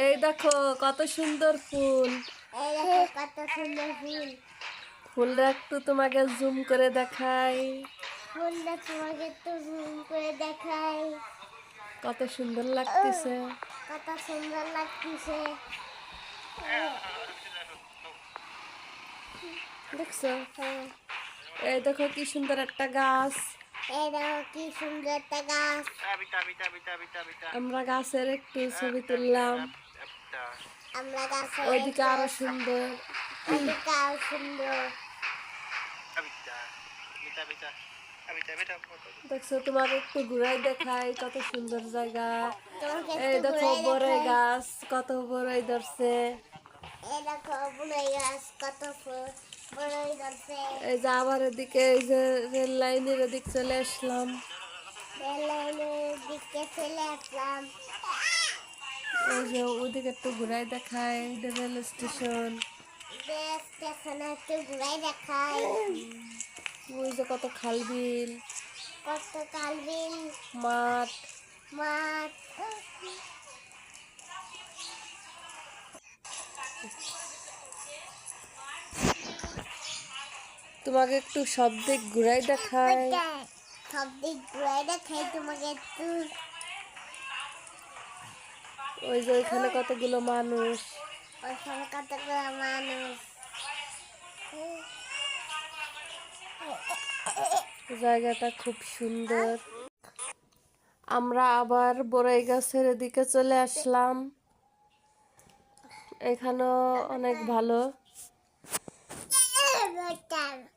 এই দেখো কত সুন্দর ফুল। কত সুন্দর ফুল। ফুলটা একটু তোমাকে জুম করে দেখাই। ফুলটা তোমাকে একটু জুম করে দেখাই। কত সুন্দর লাগতেছে। কত সুন্দর লাগতেছে। দেখছো? এই দেখো কি সুন্দর একটা গাছ। এই দেখো কি সুন্দর একটা গাছ। আমরা গাছের একটু ছবি তুললাম। আমরা গাছের ওইদিকে আরো সুন্দর। ওইদিকে আরো সুন্দর। দেখছো তোমাকে একটু ঘুরাই দেখাই কত সুন্দর জায়গা। তোমাকে এই একটু দেখো ঘুরাই বড়ই দেখাই। গাছ কত বড়ই ধরছে। এই দেখো বড়ই গাছ কত ফুল বড়ই ধরছে। এই যে আবার এদিকে এই যে রেল লাইনের এদিক চলে আসলাম। রেল লাইনের দিকে চলে আসলাম। এই যে ওদিকে একটু ঘুরাই দেখাই, এটা রেল স্টেশন। স্টেশনে একটু ঘুরাই দেখাই। ওই যে কত খাল বিল, কত কালবিল মাঠ। মাঠ। তোমাকে একটু সব দিক ঘুরাই দেখাই। সব দিক ঘুরাই দেখাই তোমাকে একটু। ওই যে ওইখানে কতগুলো মানুষ। ওইখানে কতগুলো মানুষ। জায়গাটা খুব সুন্দর। আমরা আবার বড়ই গাছের এদিকে চলে আসলাম। এখানেও অনেক ভালো।